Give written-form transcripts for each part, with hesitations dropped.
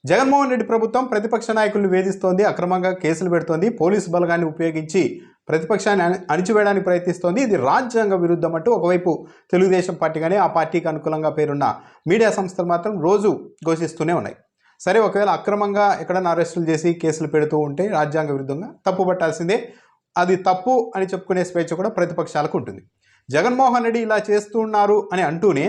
జగన్మోహన్ రెడ్డి ప్రభుత్వం ప్రతిపక్ష నాయకులను వేధిస్తోంది, అక్రమంగా కేసులు పెడుతోంది, పోలీసు బలగాన్ని ఉపయోగించి ప్రతిపక్షాన్ని అణిచివేయడానికి ప్రయత్నిస్తోంది. ఇది రాజ్యాంగ విరుద్ధం అంటూ ఒకవైపు తెలుగుదేశం పార్టీ కానీ ఆ పార్టీకి అనుకూలంగా పేరున్న మీడియా సంస్థలు మాత్రం రోజు ఘోషిస్తూనే ఉన్నాయి. సరే, ఒకవేళ అక్రమంగా ఎక్కడన్నా అరెస్టులు చేసి కేసులు పెడుతూ ఉంటే రాజ్యాంగ విరుద్ధంగా తప్పు పట్టాల్సిందే. అది తప్పు అని చెప్పుకునే స్వేచ్ఛ కూడా ప్రతిపక్షాలకు ఉంటుంది. జగన్మోహన్ రెడ్డి ఇలా చేస్తున్నారు అని అంటూనే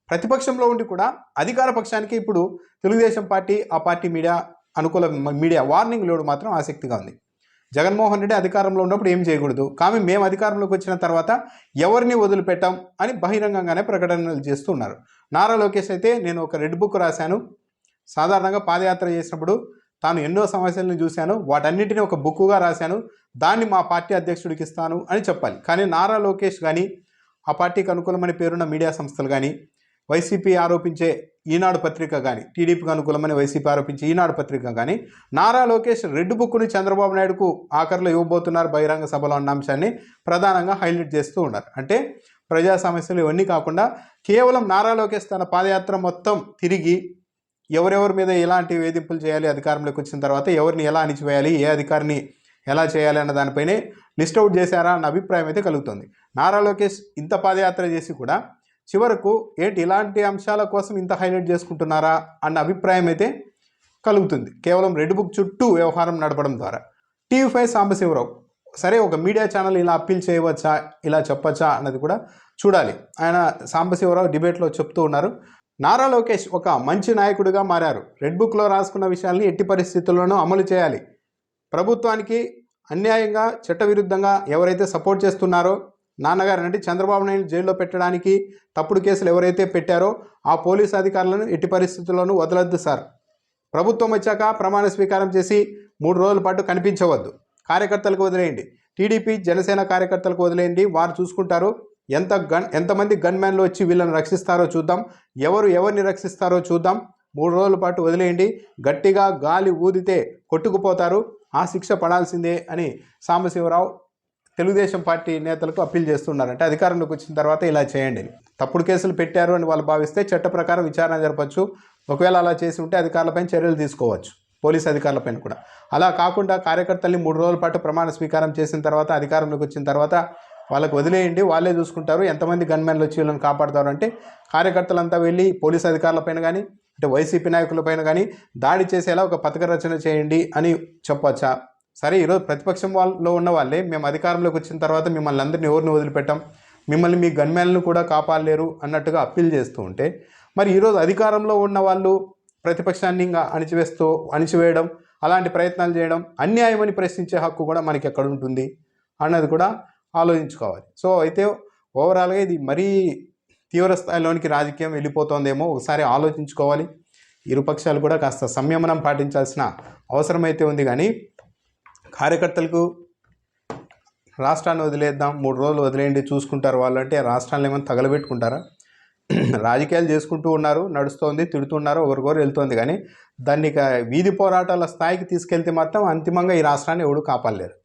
ప్రతిపక్షంలో ఉండి కూడా అధికార పక్షానికి ఇప్పుడు తెలుగుదేశం పార్టీ ఆ పార్టీ మీడియా అనుకూల మీడియా వార్నింగ్ లోడ్ మాత్రం ఆసక్తిగా ఉంది. జగన్మోహన్ రెడ్డి అధికారంలో ఉన్నప్పుడు ఏం చేయకూడదు, కానీ మేము అధికారంలోకి వచ్చిన తర్వాత ఎవరిని వదిలిపెట్టాం అని బహిరంగంగానే ప్రకటనలు చేస్తున్నారు. నారా లోకేష్ అయితే నేను ఒక రెడ్ బుక్ రాశాను, సాధారణంగా పాదయాత్ర చేసినప్పుడు తాను ఎన్నో సమస్యలను చూశాను, వాటన్నింటినీ ఒక బుక్కుగా రాశాను, దాన్ని మా పార్టీ అధ్యక్షుడికి ఇస్తాను అని చెప్పాలి. కానీ నారా లోకేష్ కానీ ఆ పార్టీకి అనుకూలమని పేరున్న మీడియా సంస్థలు కానీ వైసీపీ ఆరోపించే ఈనాడు పత్రిక కానీ టీడీపీకి అనుకూలమని వైసీపీ ఆరోపించే ఈనాడు పత్రిక కానీ నారా లోకేష్ రెడ్ బుక్ని చంద్రబాబు నాయుడుకు ఆఖరిలో ఇవ్వబోతున్నారు బహిరంగ సభలో అన్న అంశాన్ని ప్రధానంగా హైలైట్ చేస్తూ ఉన్నారు. అంటే ప్రజా సమస్యలు ఇవన్నీ కాకుండా కేవలం నారా లోకేష్ తన పాదయాత్ర మొత్తం తిరిగి ఎవరెవరి మీద ఎలాంటి వేధింపులు చేయాలి, అధికారంలోకి వచ్చిన తర్వాత ఎవరిని ఎలా అణిచివేయాలి, ఏ అధికారిని ఎలా చేయాలి అన్న దానిపైనే లిస్ట్ అవుట్ చేశారా అన్న అభిప్రాయం అయితే కలుగుతుంది. నారా లోకేష్ ఇంత పాదయాత్ర చేసి కూడా చివరకు ఏంటి ఇలాంటి అంశాల కోసం ఇంత హైలైట్ చేసుకుంటున్నారా అన్న అభిప్రాయం అయితే కలుగుతుంది, కేవలం రెడ్ బుక్ చుట్టూ వ్యవహారం నడపడం ద్వారా. టీవీ5 సాంబశివరావు సరే ఒక మీడియా ఛానల్ ఇలా అప్పీల్ చేయవచ్చా, ఇలా చెప్పచ్చా అన్నది కూడా చూడాలి. ఆయన సాంబశివరావు డిబేట్లో చెప్తూ ఉన్నారు, నారా లోకేష్ ఒక మంచి నాయకుడిగా మారారు, రెడ్ బుక్లో రాసుకున్న విషయాల్ని ఎట్టి పరిస్థితుల్లోనూ అమలు చేయాలి, ప్రభుత్వానికి అన్యాయంగా చట్టవిరుద్ధంగా ఎవరైతే సపోర్ట్ చేస్తున్నారో నాన్నగారు అంటే చంద్రబాబు నాయుడు జైల్లో పెట్టడానికి తప్పుడు కేసులు ఎవరైతే పెట్టారో ఆ పోలీసు అధికారులను ఎట్టి పరిస్థితుల్లోనూ వదలొద్దు సార్, ప్రభుత్వం వచ్చాక ప్రమాణ స్వీకారం చేసి 3 రోజుల పాటు కనిపించవద్దు, కార్యకర్తలకు వదిలేయండి, టీడీపీ జనసేన కార్యకర్తలకు వదిలేయండి, వారు చూసుకుంటారు, ఎంతమంది గన్మ్యాన్లు వచ్చి వీళ్ళని రక్షిస్తారో చూద్దాం, ఎవరిని రక్షిస్తారో చూద్దాం, 3 రోజుల పాటు వదిలేయండి, గట్టిగా గాలి ఊదితే కొట్టుకుపోతారు, ఆ శిక్ష పడాల్సిందే అని సాంబశివరావు తెలుగుదేశం పార్టీ నేతలకు అప్పీల్ చేస్తున్నారంటే అధికారంలోకి వచ్చిన తర్వాత ఇలా చేయండి, తప్పుడు కేసులు పెట్టారు అని వాళ్ళు భావిస్తే చట్ట ప్రకారం విచారణ జరపచ్చు, ఒకవేళ అలా చేసి ఉంటే అధికారులపైన చర్యలు తీసుకోవచ్చు, పోలీసు అధికారులపైన కూడా. అలా కాకుండా కార్యకర్తల్ని 3 రోజుల పాటు ప్రమాణ స్వీకారం చేసిన తర్వాత అధికారంలోకి వచ్చిన తర్వాత వాళ్ళకు వదిలేయండి, వాళ్ళే చూసుకుంటారు, ఎంతమంది గన్మెన్లు వచ్చి వీళ్ళని కాపాడుతారు అంటే కార్యకర్తలంతా వెళ్ళి పోలీసు అధికారులపైన కానీ అంటే వైసీపీ నాయకులపైన కానీ దాడి చేసేలా ఒక పథక రచన చేయండి అని చెప్పవచ్చా? సరే, ఈరోజు ప్రతిపక్షం వాళ్ళలో ఉన్న వాళ్ళే మేము అధికారంలోకి వచ్చిన తర్వాత మిమ్మల్ని అందరినీ ఎవరిని వదిలిపెట్టాం, మిమ్మల్ని మీ గన్మ్యాన్లను కూడా కాపాడలేరు అన్నట్టుగా అప్పీల్ చేస్తూ ఉంటే మరి ఈరోజు అధికారంలో ఉన్న వాళ్ళు ప్రతిపక్షాన్ని ఇంకా అణిచివేయడం అలాంటి ప్రయత్నాలు చేయడం అన్యాయమని ప్రశ్నించే హక్కు కూడా మనకి ఎక్కడ ఉంటుంది అన్నది కూడా ఆలోచించుకోవాలి. సో అయితే ఓవరాల్గా ఇది మరీ తీవ్ర స్థాయిలోనికి రాజకీయం వెళ్ళిపోతుందేమో ఒకసారి ఆలోచించుకోవాలి. ఇరుపక్షాలు కూడా కాస్త సంయమనం పాటించాల్సిన అవసరమైతే ఉంది. కానీ కార్యకర్తలకు రాష్ట్రాన్ని వదిలేద్దాం, 3 రోజులు వదిలేయండి చూసుకుంటారు వాళ్ళు అంటే రాష్ట్రాన్ని ఏమైనా తగలబెట్టుకుంటారా? రాజకీయాలు చేసుకుంటూ ఉన్నారు, నడుస్తోంది, తిడుతున్నారు, ఒకరికొరు వెళ్తోంది. కానీ దాన్ని వీధి పోరాటాల స్థాయికి తీసుకెళ్తే మాత్రం అంతిమంగా ఈ రాష్ట్రాన్ని ఎవడు కాపాడలేరు.